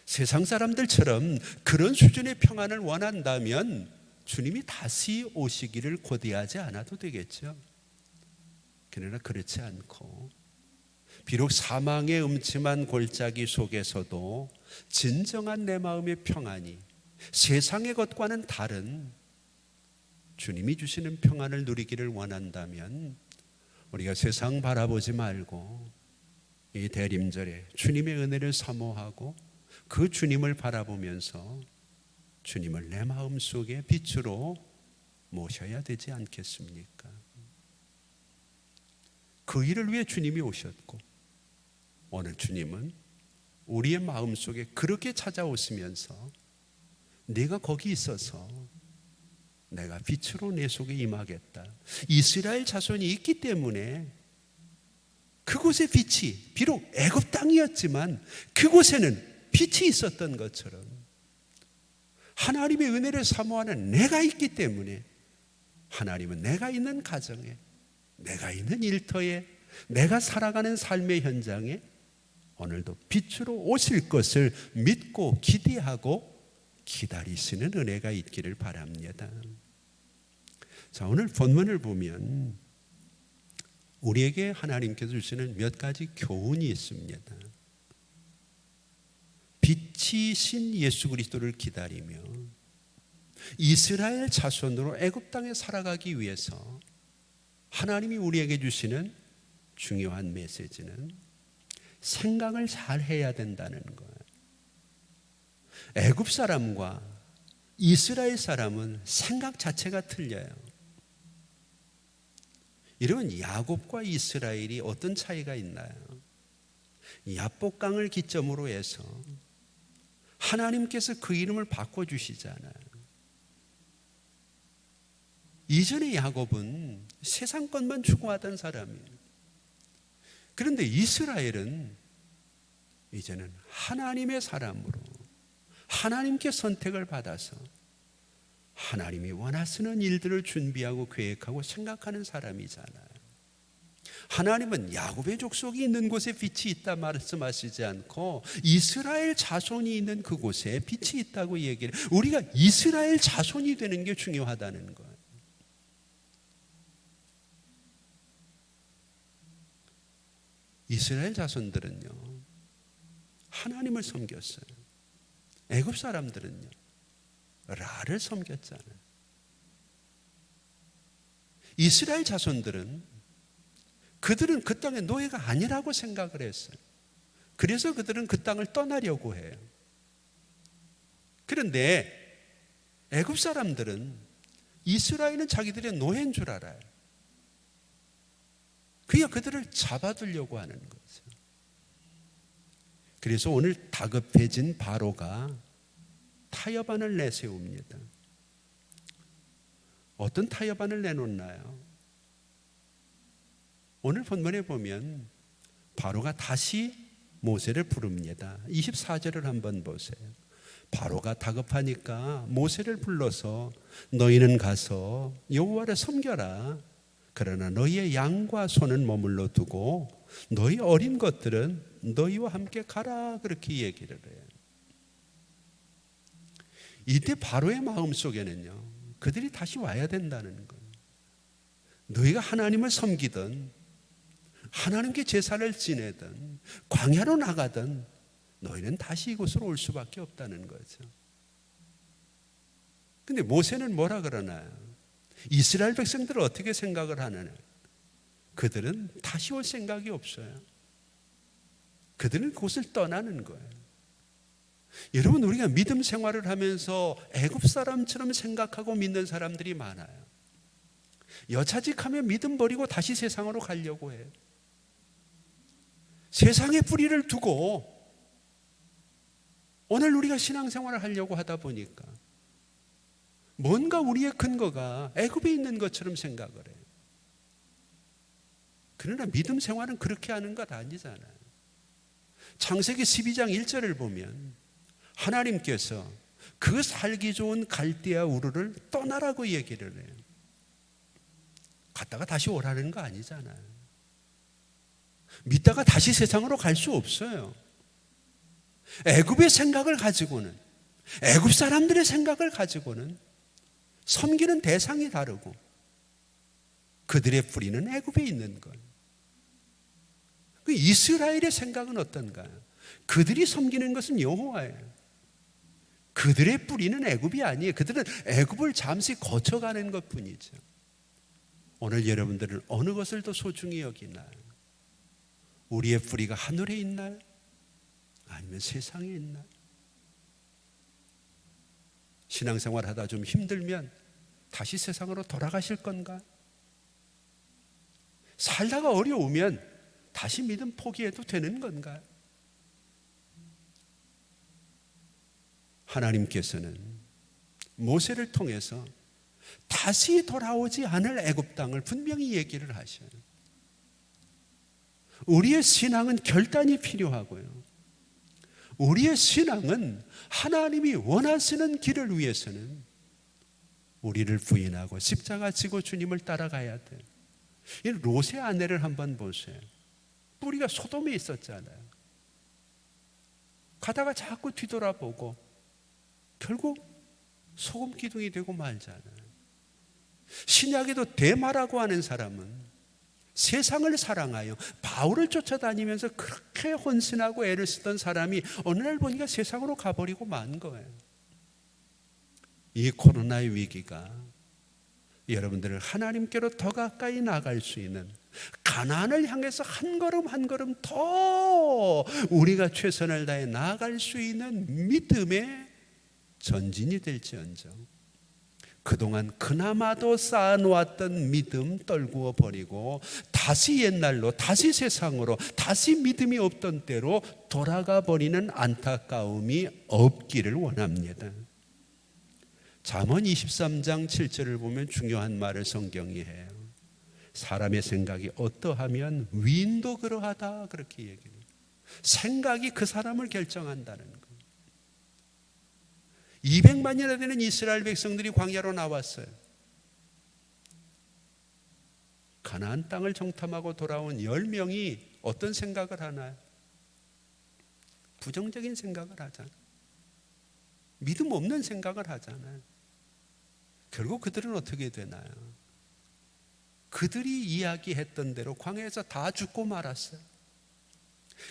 세상 사람들처럼 그런 수준의 평안을 원한다면 주님이 다시 오시기를 고대하지 않아도 되겠죠. 그러나 그렇지 않고, 비록 사망의 음침한 골짜기 속에서도 진정한 내 마음의 평안이 세상의 것과는 다른 주님이 주시는 평안을 누리기를 원한다면, 우리가 세상 바라보지 말고 이 대림절에 주님의 은혜를 사모하고 그 주님을 바라보면서 주님을 내 마음속에 빛으로 모셔야 되지 않겠습니까? 그 일을 위해 주님이 오셨고, 오늘 주님은 우리의 마음속에 그렇게 찾아오시면서 내가 거기 있어서 내가 빛으로 내 속에 임하겠다. 이스라엘 자손이 있기 때문에 그곳의 빛이 비록 애굽 땅이었지만 그곳에는 빛이 있었던 것처럼, 하나님의 은혜를 사모하는 내가 있기 때문에 하나님은 내가 있는 가정에, 내가 있는 일터에, 내가 살아가는 삶의 현장에 오늘도 빛으로 오실 것을 믿고 기대하고 기다리시는 은혜가 있기를 바랍니다. 자, 오늘 본문을 보면 우리에게 하나님께서 주시는 몇 가지 교훈이 있습니다. 빛이신 예수 그리스도를 기다리며 이스라엘 자손으로 애굽 땅에 살아가기 위해서 하나님이 우리에게 주시는 중요한 메시지는 생각을 잘 해야 된다는 거예요. 애굽 사람과 이스라엘 사람은 생각 자체가 틀려요. 이러면 야곱과 이스라엘이 어떤 차이가 있나요? 야복강을 기점으로 해서 하나님께서 그 이름을 바꿔주시잖아요. 이전에 야곱은 세상 것만 추구하던 사람이에요. 그런데 이스라엘은 이제는 하나님의 사람으로 하나님께 선택을 받아서 하나님이 원하시는 일들을 준비하고 계획하고 생각하는 사람이잖아요. 하나님은 야곱의 족속이 있는 곳에 빛이 있다 말씀하시지 않고 이스라엘 자손이 있는 그곳에 빛이 있다고 얘기를 해요. 우리가 이스라엘 자손이 되는 게 중요하다는 거예요. 이스라엘 자손들은요, 하나님을 섬겼어요. 애굽 사람들은요, 라를 섬겼잖아요. 이스라엘 자손들은 그들은 그 땅의 노예가 아니라고 생각을 했어요. 그래서 그들은 그 땅을 떠나려고 해요. 그런데 애굽 사람들은 이스라엘은 자기들의 노예인 줄 알아요. 그러니까 그들을 잡아두려고 하는 거죠. 그래서 오늘 다급해진 바로가 타협안을 내세웁니다. 어떤 타협안을 내놓나요? 오늘 본문에 보면 바로가 다시 모세를 부릅니다. 24절을 한번 보세요. 바로가 다급하니까 모세를 불러서 너희는 가서 여호와를 섬겨라. 그러나 너희의 양과 소는 머물러 두고 너희 어린 것들은 너희와 함께 가라. 그렇게 얘기를 해요. 이때 바로의 마음속에는요, 그들이 다시 와야 된다는 거예요. 너희가 하나님을 섬기든 하나님께 제사를 지내든 광야로 나가든 너희는 다시 이곳으로 올 수밖에 없다는 거죠. 근데 모세는 뭐라 그러나요? 이스라엘 백성들은 어떻게 생각을 하느냐? 그들은 다시 올 생각이 없어요. 그들은 그곳을 떠나는 거예요. 여러분, 우리가 믿음 생활을 하면서 애굽 사람처럼 생각하고 믿는 사람들이 많아요. 여차직하면 믿음 버리고 다시 세상으로 가려고 해요. 세상에 뿌리를 두고 오늘 우리가 신앙생활을 하려고 하다 보니까 뭔가 우리의 근거가 애굽에 있는 것처럼 생각을 해요. 그러나 믿음 생활은 그렇게 하는 것 아니잖아요. 창세기 12장 1절을 보면 하나님께서 그 살기 좋은 갈대아 우르를 떠나라고 얘기를 해요. 갔다가 다시 오라는 거 아니잖아요. 믿다가 다시 세상으로 갈 수 없어요. 애굽의 생각을 가지고는, 애굽 사람들의 생각을 가지고는 섬기는 대상이 다르고 그들의 뿌리는 애굽에 있는 것. 그 이스라엘의 생각은 어떤가요? 그들이 섬기는 것은 여호와예요. 그들의 뿌리는 애굽이 아니에요. 그들은 애굽을 잠시 거쳐가는 것뿐이죠. 오늘 여러분들은 어느 것을 더 소중히 여기나요? 우리의 뿌리가 하늘에 있나요? 아니면 세상에 있나요? 신앙생활 하다 좀 힘들면 다시 세상으로 돌아가실 건가? 살다가 어려우면 다시 믿음 포기해도 되는 건가? 하나님께서는 모세를 통해서 다시 돌아오지 않을 애굽 땅을 분명히 얘기를 하셔요. 우리의 신앙은 결단이 필요하고요. 우리의 신앙은 하나님이 원하시는 길을 위해서는 우리를 부인하고 십자가 지고 주님을 따라가야 돼요. 이 롯의 아내를 한번 보세요. 뿌리가 소돔에 있었잖아요. 가다가 자꾸 뒤돌아보고 결국 소금 기둥이 되고 말잖아요. 신약에도 데마라고 하는 사람은 세상을 사랑하여 바울을 쫓아다니면서 그렇게 헌신하고 애를 쓰던 사람이 어느 날 보니까 세상으로 가버리고 만 거예요. 이 코로나의 위기가 여러분들을 하나님께로 더 가까이 나갈 수 있는, 가나안을 향해서 한 걸음 한 걸음 더 우리가 최선을 다해 나아갈 수 있는 믿음의 전진이 될지언정 그동안 그나마도 쌓아놓았던 믿음 떨구어 버리고 다시 옛날로, 다시 세상으로, 다시 믿음이 없던 때로 돌아가 버리는 안타까움이 없기를 원합니다. 잠언 23장 7절을 보면 중요한 말을 성경이 해요. 사람의 생각이 어떠하면 위인도 그러하다, 그렇게 얘기해요. 생각이 그 사람을 결정한다는 거예요. 200만이나 되는 이스라엘 백성들이 광야로 나왔어요. 가나안 땅을 정탐하고 돌아온 10명이 어떤 생각을 하나요? 부정적인 생각을 하잖아요. 믿음 없는 생각을 하잖아요. 결국 그들은 어떻게 되나요? 그들이 이야기했던 대로 광야에서 다 죽고 말았어요.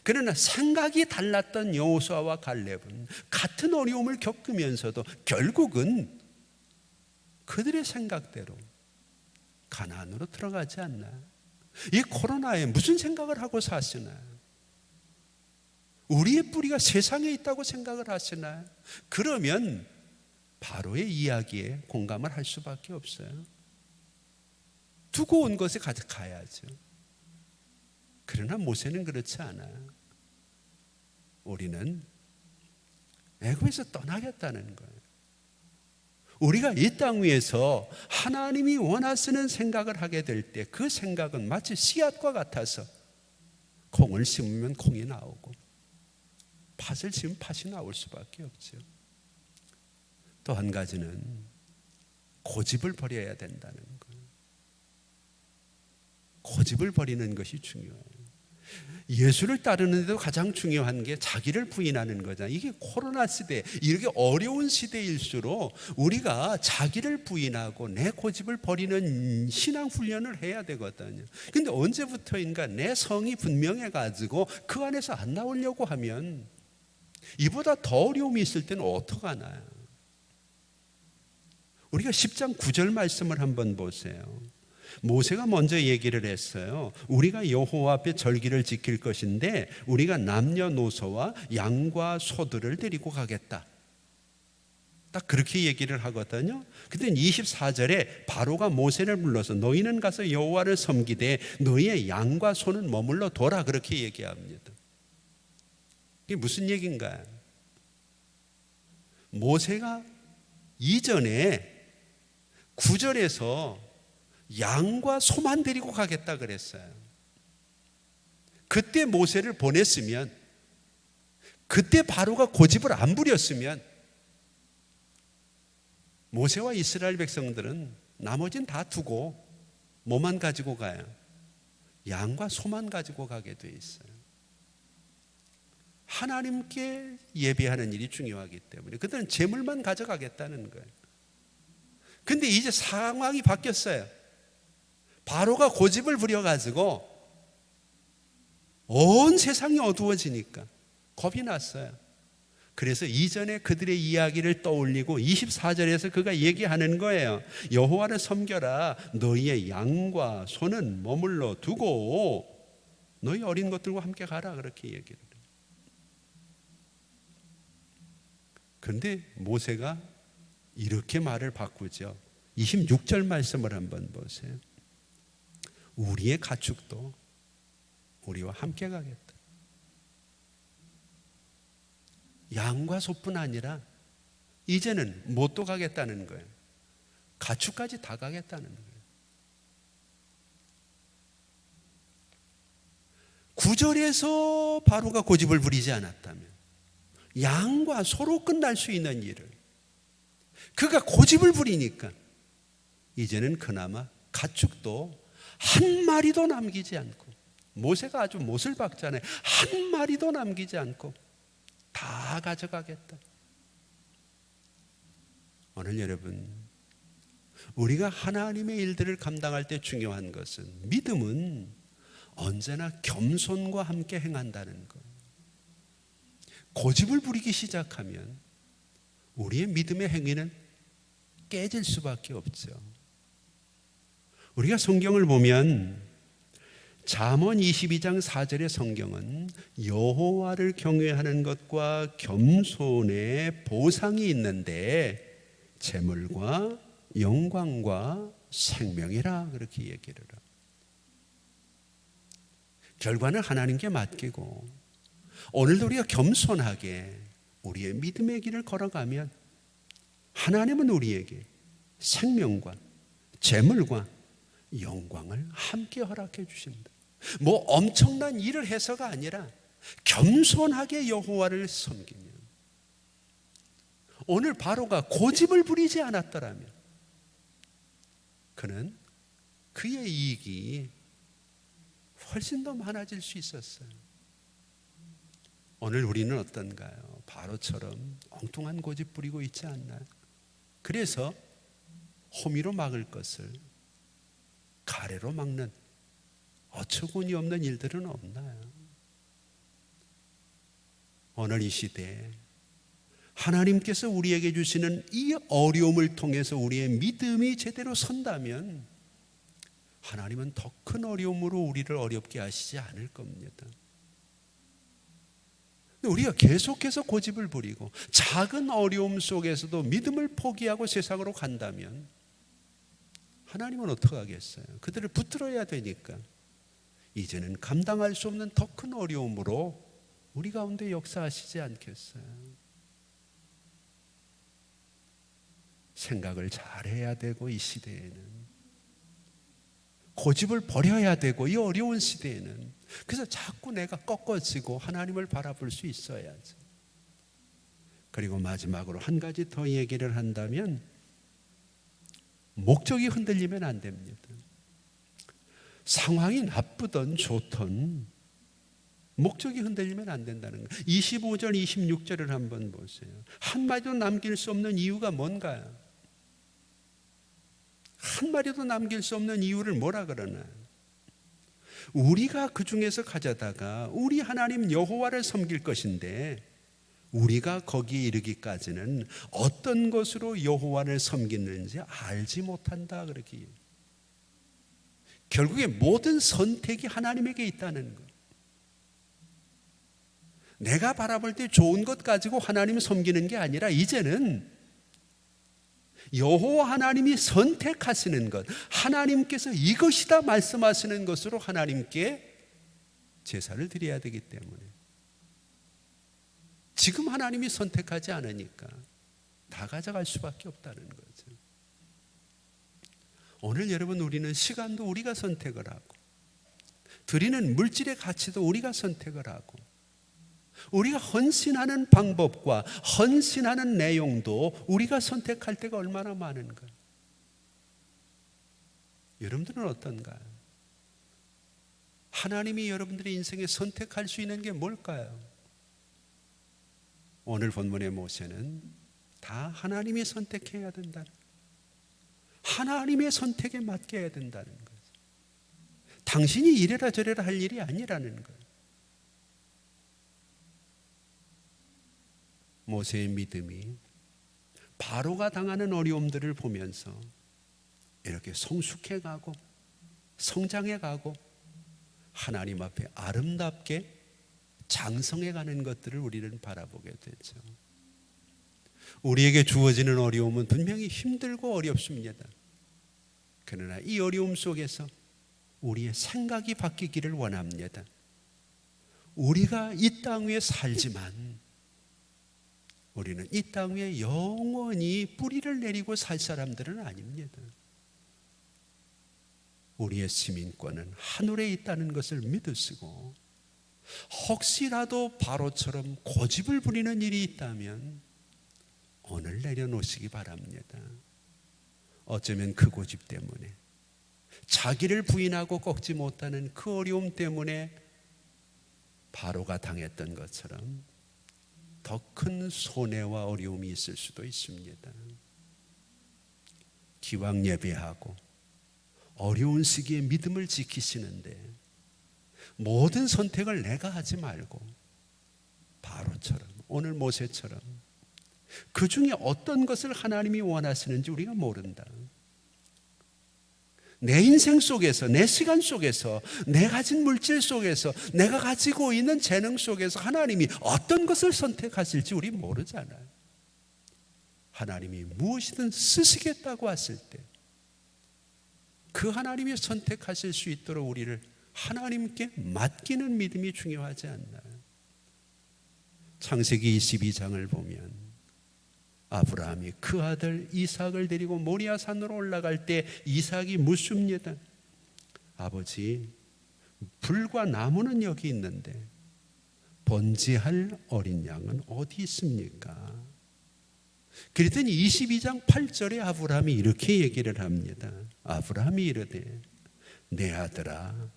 그러나 생각이 달랐던 여호수아와 갈렙은 같은 어려움을 겪으면서도 결국은 그들의 생각대로 가나안으로 들어가지 않나요? 이 코로나에 무슨 생각을 하고 사시나요? 우리의 뿌리가 세상에 있다고 생각을 하시나요? 그러면 바로의 이야기에 공감을 할 수밖에 없어요. 두고 온 것에 가야죠. 그러나 모세는 그렇지 않아요. 우리는 애굽에서 떠나겠다는 거예요. 우리가 이 땅 위에서 하나님이 원하시는 생각을 하게 될 때 그 생각은 마치 씨앗과 같아서 콩을 심으면 콩이 나오고 팥을 심으면 팥이 나올 수밖에 없죠. 또 한 가지는 고집을 버려야 된다는 거예요. 고집을 버리는 것이 중요해요. 예수를 따르는데도 가장 중요한 게 자기를 부인하는 거잖아요. 이게 코로나 시대, 이렇게 어려운 시대일수록 우리가 자기를 부인하고 내 고집을 버리는 신앙 훈련을 해야 되거든요. 근데 언제부터인가 내 성이 분명해가지고 그 안에서 안 나오려고 하면 이보다 더 어려움이 있을 때는 어떡하나요? 우리가 10장 9절 말씀을 한번 보세요. 모세가 먼저 얘기를 했어요. 우리가 여호와 앞에 절기를 지킬 것인데 우리가 남녀노소와 양과 소들을 데리고 가겠다. 딱 그렇게 얘기를 하거든요. 근데 24절에 바로가 모세를 불러서 너희는 가서 여호와를 섬기되 너희의 양과 소는 머물러 둬라, 그렇게 얘기합니다. 이게 무슨 얘기인가요? 모세가 이전에 9절에서 양과 소만 데리고 가겠다 그랬어요. 그때 모세를 보냈으면, 그때 바로가 고집을 안 부렸으면 모세와 이스라엘 백성들은 나머지는 다 두고 뭐만 가지고 가요? 양과 소만 가지고 가게 돼 있어요. 하나님께 예배하는 일이 중요하기 때문에 그들은 재물만 가져가겠다는 거예요. 근데 이제 상황이 바뀌었어요. 바로가 고집을 부려가지고 온 세상이 어두워지니까 겁이 났어요. 그래서 이전에 그들의 이야기를 떠올리고 24절에서 그가 얘기하는 거예요. 여호와를 섬겨라. 너희의 양과 소는 머물러 두고 너희 어린 것들과 함께 가라, 그렇게 얘기를 해요. 그런데 모세가 이렇게 말을 바꾸죠. 26절 말씀을 한번 보세요. 우리의 가축도 우리와 함께 가겠다. 양과 소뿐 아니라 이제는 못도 가겠다는 거예요. 가축까지 다 가겠다는 거예요. 9절에서 바로가 고집을 부리지 않았다면 양과 소로 끝날 수 있는 일을 그가 고집을 부리니까 이제는 그나마 가축도 한 마리도 남기지 않고, 모세가 아주 못을 박잖아요. 한 마리도 남기지 않고 다 가져가겠다. 오늘 여러분, 우리가 하나님의 일들을 감당할 때 중요한 것은, 믿음은 언제나 겸손과 함께 행한다는 것. 고집을 부리기 시작하면 우리의 믿음의 행위는 깨질 수밖에 없죠. 우리가 성경을 보면 잠언 22장 4절의 성경은 여호와를 경외하는 것과 겸손의 보상이 있는데 재물과 영광과 생명이라 그렇게 얘기를 해요. 결과는 하나님께 맡기고 오늘도 우리가 겸손하게 우리의 믿음의 길을 걸어가면 하나님은 우리에게 생명과 재물과 영광을 함께 허락해 주신다. 뭐 엄청난 일을 해서가 아니라 겸손하게 여호와를 섬기면, 오늘 바로가 고집을 부리지 않았더라면 그는 그의 이익이 훨씬 더 많아질 수 있었어요. 오늘 우리는 어떤가요? 바로처럼 엉뚱한 고집 부리고 있지 않나요? 그래서 호미로 막을 것을 가래로 막는 어처구니 없는 일들은 없나요? 오늘 이 시대에 하나님께서 우리에게 주시는 이 어려움을 통해서 우리의 믿음이 제대로 선다면 하나님은 더 큰 어려움으로 우리를 어렵게 하시지 않을 겁니다. 우리가 계속해서 고집을 부리고 작은 어려움 속에서도 믿음을 포기하고 세상으로 간다면 하나님은 어떻게 하겠어요? 그들을 붙들어야 되니까 이제는 감당할 수 없는 더 큰 어려움으로 우리 가운데 역사하시지 않겠어요? 생각을 잘해야 되고, 이 시대에는 고집을 버려야 되고, 이 어려운 시대에는 그래서 자꾸 내가 꺾어지고 하나님을 바라볼 수 있어야죠. 그리고 마지막으로 한 가지 더 얘기를 한다면 목적이 흔들리면 안 됩니다. 상황이 나쁘든 좋든 목적이 흔들리면 안 된다는 거예요. 25절 26절을 한번 보세요. 한마디도 남길 수 없는 이유가 뭔가요? 한마디도 남길 수 없는 이유를 뭐라 그러나요? 우리가 그 중에서 가져다가 우리 하나님 여호와를 섬길 것인데 우리가 거기에 이르기까지는 어떤 것으로 여호와를 섬기는지 알지 못한다, 그렇게. 결국에 모든 선택이 하나님에게 있다는 것. 내가 바라볼 때 좋은 것 가지고 하나님 섬기는 게 아니라 이제는 여호와 하나님이 선택하시는 것, 하나님께서 이것이다 말씀하시는 것으로 하나님께 제사를 드려야 되기 때문에, 지금 하나님이 선택하지 않으니까 다 가져갈 수밖에 없다는 거죠. 오늘 여러분, 우리는 시간도 우리가 선택을 하고 드리는 물질의 가치도 우리가 선택을 하고 우리가 헌신하는 방법과 헌신하는 내용도 우리가 선택할 때가 얼마나 많은가. 여러분들은 어떤가요? 하나님이 여러분들의 인생에 선택할 수 있는 게 뭘까요? 오늘 본문의 모세는 다 하나님이 선택해야 된다, 하나님의 선택에 맡겨야 된다는 거죠. 당신이 이래라 저래라 할 일이 아니라는 거예요. 모세의 믿음이 바로가 당하는 어려움들을 보면서 이렇게 성숙해가고 성장해가고 하나님 앞에 아름답게 장성해가는 것들을 우리는 바라보게 되죠. 우리에게 주어지는 어려움은 분명히 힘들고 어렵습니다. 그러나 이 어려움 속에서 우리의 생각이 바뀌기를 원합니다. 우리가 이 땅 위에 살지만 우리는 이 땅 위에 영원히 뿌리를 내리고 살 사람들은 아닙니다. 우리의 시민권은 하늘에 있다는 것을 믿으시고, 혹시라도 바로처럼 고집을 부리는 일이 있다면 오늘 내려놓으시기 바랍니다. 어쩌면 그 고집 때문에, 자기를 부인하고 꺾지 못하는 그 어려움 때문에 바로가 당했던 것처럼 더 큰 손해와 어려움이 있을 수도 있습니다. 기왕 예배하고 어려운 시기에 믿음을 지키시는데 모든 선택을 내가 하지 말고 바로처럼, 오늘 모세처럼 그 중에 어떤 것을 하나님이 원하시는지 우리가 모른다. 내 인생 속에서, 내 시간 속에서, 내 가진 물질 속에서, 내가 가지고 있는 재능 속에서 하나님이 어떤 것을 선택하실지 우리 모르잖아요. 하나님이 무엇이든 쓰시겠다고 하실 때 그 하나님이 선택하실 수 있도록 우리를 하나님께 맡기는 믿음이 중요하지 않나요? 창세기 22장을 보면 아브라함이 그 아들 이삭을 데리고 모리아 산으로 올라갈 때 이삭이 묻습니다. 아버지, 불과 나무는 여기 있는데 번제할 어린 양은 어디 있습니까? 그랬더니 22장 8절에 아브라함이 이렇게 얘기를 합니다. 아브라함이 이르되 내 아들아,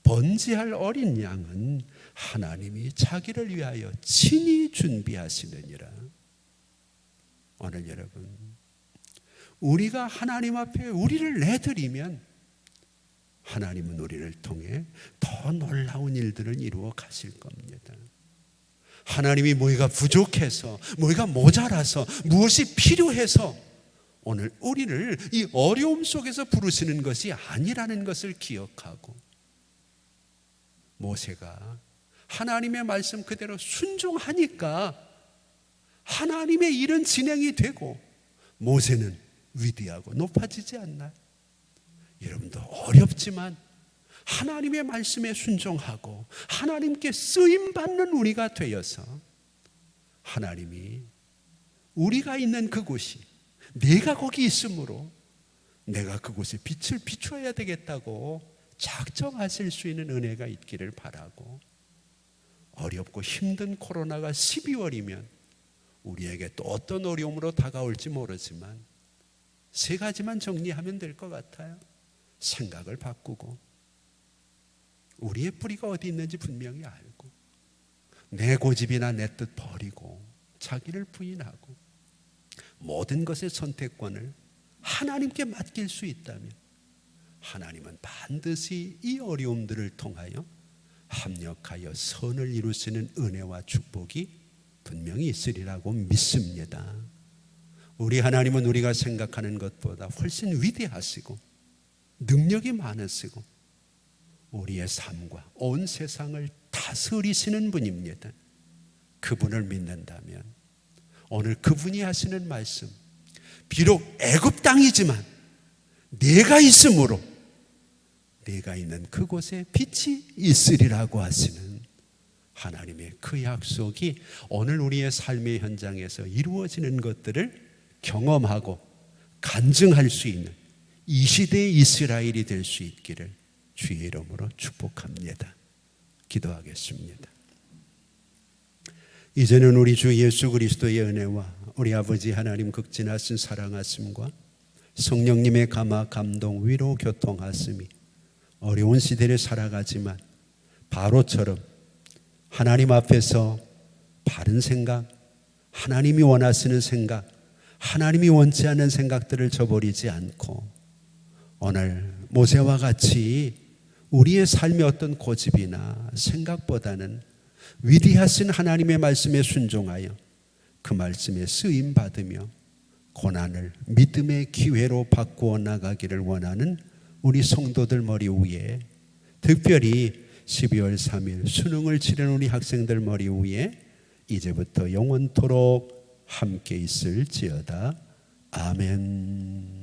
번제할 어린 양은 하나님이 자기를 위하여 친히 준비하시느니라. 오늘 여러분, 우리가 하나님 앞에 우리를 내드리면 하나님은 우리를 통해 더 놀라운 일들을 이루어 가실 겁니다. 하나님이 뭐가 부족해서, 뭐가 모자라서, 무엇이 필요해서 오늘 우리를 이 어려움 속에서 부르시는 것이 아니라는 것을 기억하고, 모세가 하나님의 말씀 그대로 순종하니까 하나님의 일은 진행이 되고 모세는 위대하고 높아지지 않나요? 여러분도 어렵지만 하나님의 말씀에 순종하고 하나님께 쓰임받는 우리가 되어서 하나님이 우리가 있는 그곳이, 내가 거기 있으므로 내가 그곳에 빛을 비추어야 되겠다고 작정하실 수 있는 은혜가 있기를 바라고, 어렵고 힘든 코로나가 12월이면 우리에게 또 어떤 어려움으로 다가올지 모르지만 세 가지만 정리하면 될 것 같아요. 생각을 바꾸고, 우리의 뿌리가 어디 있는지 분명히 알고, 내 고집이나 내 뜻 버리고 자기를 부인하고 모든 것의 선택권을 하나님께 맡길 수 있다면 하나님은 반드시 이 어려움들을 통하여 합력하여 선을 이루시는 은혜와 축복이 분명히 있으리라고 믿습니다. 우리 하나님은 우리가 생각하는 것보다 훨씬 위대하시고 능력이 많으시고 우리의 삶과 온 세상을 다스리시는 분입니다. 그분을 믿는다면 오늘 그분이 하시는 말씀, 비록 애굽 땅이지만 내가 있으므로 내가 있는 그곳에 빛이 있으리라고 하시는 하나님의 그 약속이 오늘 우리의 삶의 현장에서 이루어지는 것들을 경험하고 간증할 수 있는 이 시대의 이스라엘이 될 수 있기를 주의 이름으로 축복합니다. 기도하겠습니다. 이제는 우리 주 예수 그리스도의 은혜와 우리 아버지 하나님 극진하신 사랑하심과 성령님의 감화 감동 위로 교통하심이 어려운 시대를 살아가지만 바로처럼 하나님 앞에서 바른 생각, 하나님이 원하시는 생각, 하나님이 원치 않는 생각들을 저버리지 않고 오늘 모세와 같이 우리의 삶의 어떤 고집이나 생각보다는 위대하신 하나님의 말씀에 순종하여 그 말씀에 쓰임받으며 고난을 믿음의 기회로 바꾸어 나가기를 원하는 우리 성도들 머리 위에, 특별히 12월 3일 수능을 치른 우리 학생들 머리 위에 이제부터 영원토록 함께 있을지어다. 아멘.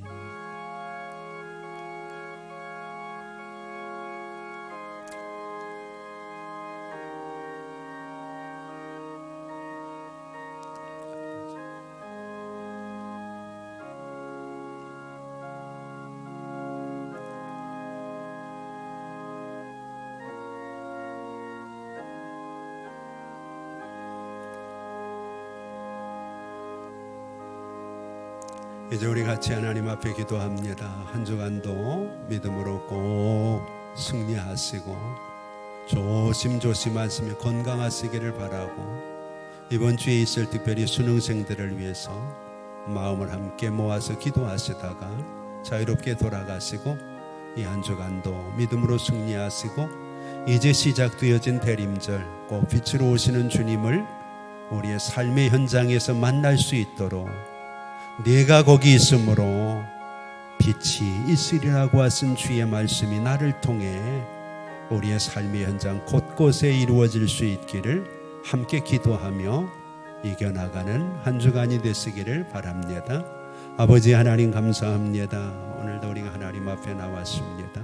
이제 우리 같이 하나님 앞에 기도합니다. 한 주간도 믿음으로 꼭 승리하시고 조심조심하시며 건강하시기를 바라고, 이번 주에 있을 특별히 수능생들을 위해서 마음을 함께 모아서 기도하시다가 자유롭게 돌아가시고 이 한 주간도 믿음으로 승리하시고 이제 시작되어진 대림절 꼭 빛으로 오시는 주님을 우리의 삶의 현장에서 만날 수 있도록 내가 거기 있으므로 빛이 있으리라고 하신 주의 말씀이 나를 통해 우리의 삶의 현장 곳곳에 이루어질 수 있기를 함께 기도하며 이겨나가는 한 주간이 되시기를 바랍니다. 아버지 하나님 감사합니다. 오늘도 우리가 하나님 앞에 나왔습니다.